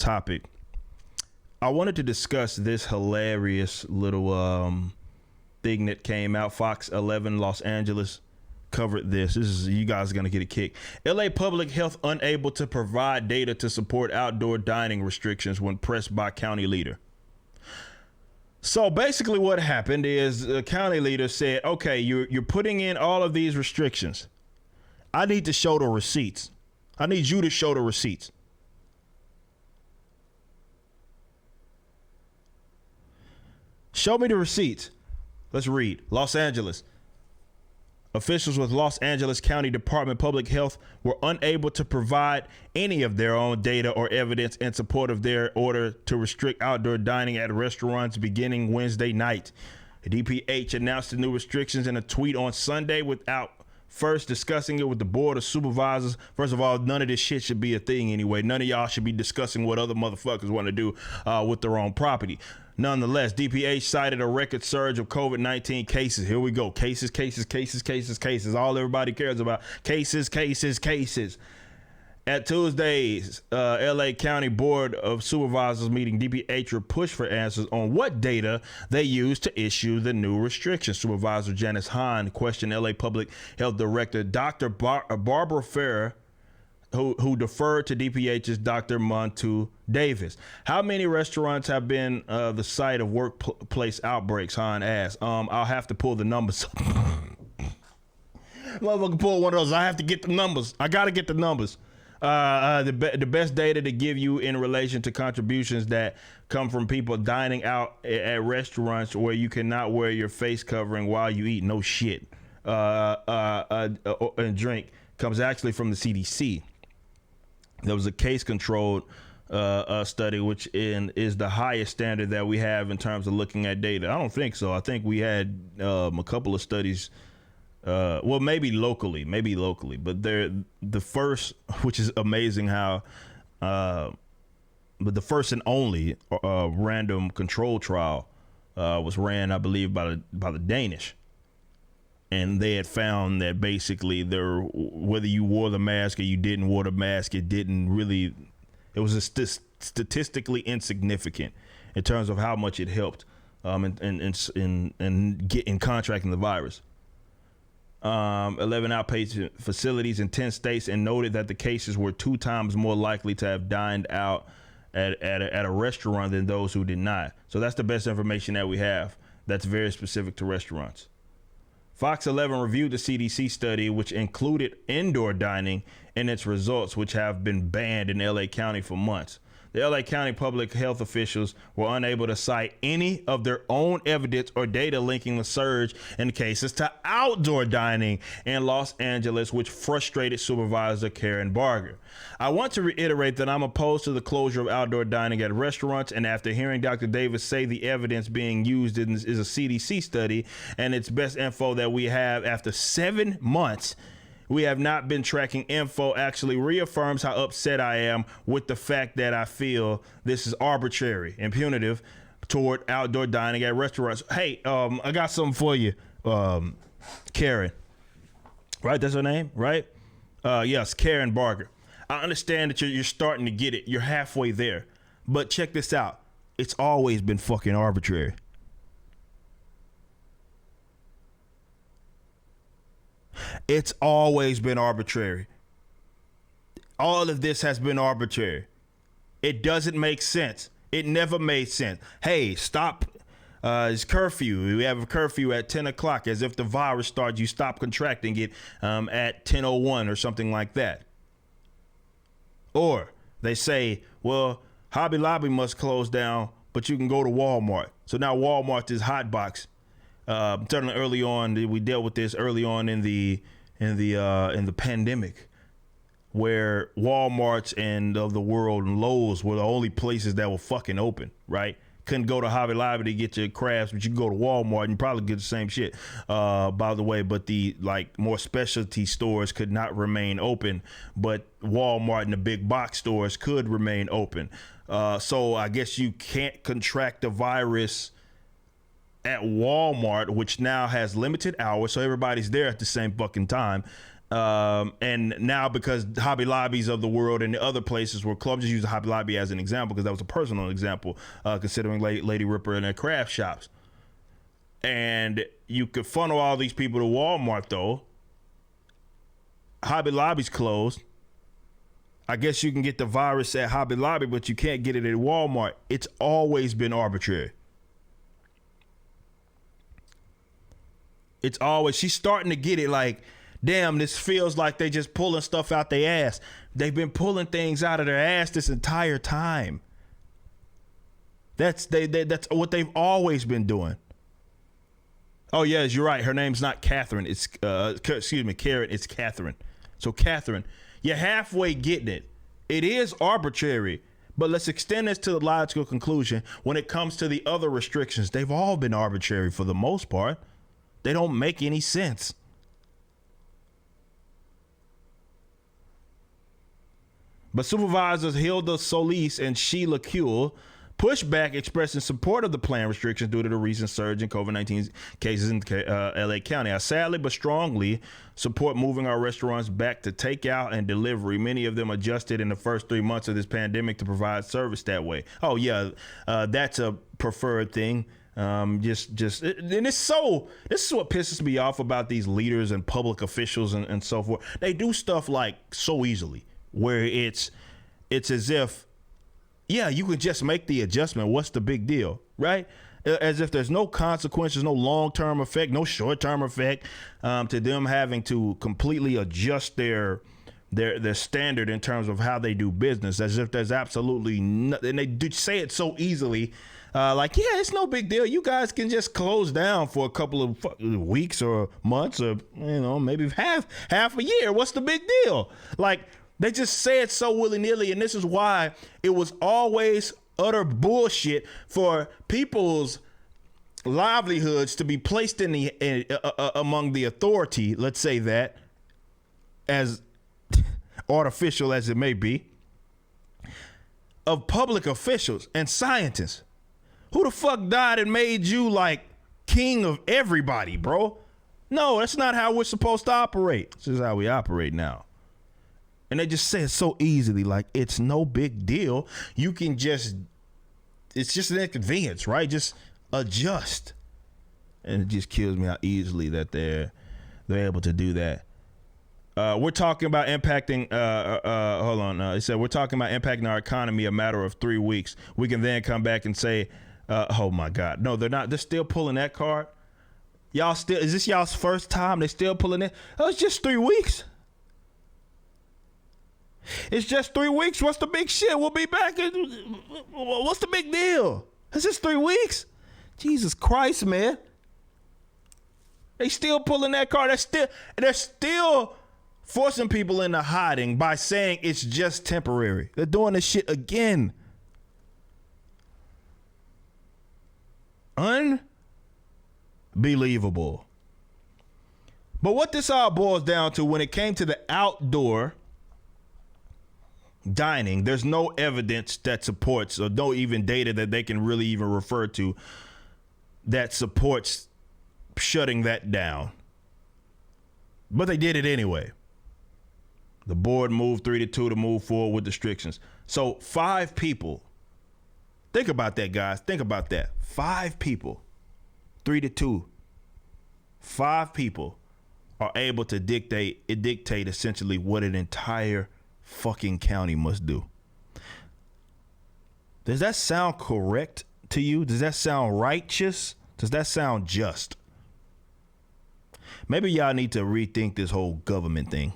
topic, I wanted to discuss this hilarious little thing that came out. Fox 11 Los Angeles covered this. You guys are going to get a kick. LA Public Health unable to provide data to support outdoor dining restrictions when pressed by county leader. So basically what happened is the county leader said, okay, you're putting in all of these restrictions. I need to show the receipts. I need you to show the receipts. Show me the receipts. Let's read. Los Angeles. Officials with Los Angeles County Department of Public Health were unable to provide any of their own data or evidence in support of their order to restrict outdoor dining at restaurants beginning Wednesday night. The DPH announced the new restrictions in a tweet on Sunday without first discussing it with the board of supervisors. First of all, none of this shit should be a thing anyway. None of y'all should be discussing what other motherfuckers want to do with their own property. Nonetheless, DPH cited a record surge of COVID-19 cases. Here we go. Cases. All everybody cares about. Cases. At Tuesday's LA County Board of Supervisors meeting, DPH will push for answers on what data they use to issue the new restrictions. Supervisor Janice Hahn questioned LA Public Health Director Dr. Barbara Ferrer, who deferred to DPH's Dr. Montu Davis. How many restaurants have been the site of workplace outbreaks? Hahn asked. I'll have to pull the numbers. Motherfucker, pull one of those. I have to get the numbers. I got to get the numbers. The best data to give you in relation to contributions that come from people dining out at restaurants where you cannot wear your face covering while you eat. No shit. And drink comes actually from the CDC. There was a case-controlled study, which is the highest standard that we have in terms of looking at data. I don't think so. I think we had a couple of studies, well, maybe locally, but the first, which is amazing how, but the first and only random control trial was ran, I believe, by the Danish. And they had found that basically whether you wore the mask or you didn't wear the mask, it was statistically insignificant in terms of how much it helped in contracting the virus. 11 outpatient facilities in 10 states, and noted that the cases were 2 times more likely to have dined out at a restaurant than those who did not. So that's the best information that we have. That's very specific to restaurants. Fox 11 reviewed the CDC study, which included indoor dining, and its results, which have been banned in LA County for months. The LA County public health officials were unable to cite any of their own evidence or data linking the surge in cases to outdoor dining in Los Angeles, which frustrated Supervisor Karen Barger. I want to reiterate that I'm opposed to the closure of outdoor dining at restaurants, and after hearing Dr. Davis say the evidence being used is a CDC study and it's best info that we have after 7 months, we have not been tracking info, actually reaffirms how upset I am with the fact that I feel this is arbitrary and punitive toward outdoor dining at restaurants. Hey, I got something for you, Karen. Right, that's her name, right? Yes, Karen Barger. I understand that you're starting to get it. You're halfway there. But check this out. It's always been fucking arbitrary. It's always been arbitrary. All of this has been arbitrary. It doesn't make sense. It never made sense. Hey, stop. It's curfew. We have a curfew at 10 o'clock as if the virus starts. You stop contracting it at 10:01 or something like that. Or they say, well, Hobby Lobby must close down, but you can go to Walmart. So now Walmart is hot box. Certainly early on, we dealt with this early on in the pandemic, where Walmarts and of the world and Lowe's were the only places that were fucking open, right? Couldn't go to Hobby Lobby to get your crafts, but you can go to Walmart and probably get the same shit, by the way. But the more specialty stores could not remain open, but Walmart and the big box stores could remain open. So I guess you can't contract the virus at Walmart, which now has limited hours, so everybody's there at the same fucking time. And now because Hobby Lobbies of the world and the other places where clubs, just use Hobby Lobby as an example because that was a personal example, considering Lady Ripper and their craft shops. And you could funnel all these people to Walmart though. Hobby Lobby's closed. I guess you can get the virus at Hobby Lobby, but you can't get it at Walmart. It's always been arbitrary. It's always, she's starting to get it like, damn, this feels like they just pulling stuff out their ass. They've been pulling things out of their ass this entire time. That's what they've always been doing. Oh, yes, you're right. Her name's not Catherine. It's, Karen. It's Catherine. So, Catherine, you're halfway getting it. It is arbitrary, but let's extend this to the logical conclusion. When it comes to the other restrictions, they've all been arbitrary for the most part. They don't make any sense. But Supervisors Hilda Solis and Sheila Kuehl pushed back, expressing support of the planned restrictions due to the recent surge in COVID-19 cases in LA County. I sadly but strongly support moving our restaurants back to takeout and delivery. Many of them adjusted in the first 3 months of this pandemic to provide service that way. Oh yeah, that's a preferred thing. And this is what pisses me off about these leaders and public officials and so forth. They do stuff like so easily where it's as if, yeah, you can just make the adjustment. What's the big deal, right? As if there's no consequences, no long-term effect, no short-term effect to them having to completely adjust their standard in terms of how they do business, as if there's absolutely nothing. And they do say it so easily, like, yeah, it's no big deal. You guys can just close down for a couple of weeks or months or, maybe half a year. What's the big deal? Like, they just say it so willy-nilly, and this is why it was always utter bullshit for people's livelihoods to be placed in among the authority, let's say that, as artificial as it may be, of public officials and scientists. Who the fuck died and made you like king of everybody, bro? No, that's not how we're supposed to operate. This is how we operate now. And they just say it so easily, like it's no big deal. You can it's just an inconvenience, right? Just adjust. And it just kills me how easily that they're able to do that. We're talking about impacting, hold on. It said, we're talking about impacting our economy a matter of 3 weeks. We can then come back and say, oh my God. No, they're not. They're still pulling that card. Is this y'all's first time? They still pulling it? Oh, it's just 3 weeks. It's just 3 weeks. What's the big shit? We'll be back. What's the big deal? It's just 3 weeks. Jesus Christ, man. They still pulling that card. They're still forcing people into hiding by saying it's just temporary. They're doing this shit again. Unbelievable. But what this all boils down to, when it came to the outdoor dining, there's no evidence that supports, or no even data that they can really even refer to that supports shutting that down. But they did it anyway. The board moved 3-2 to move forward with restrictions. So 5 people, think about that, guys. Think about that. 5 people, 3-2. 5 people are able to dictate essentially what an entire fucking county must do. Does that sound correct to you? Does that sound righteous? Does that sound just? Maybe y'all need to rethink this whole government thing.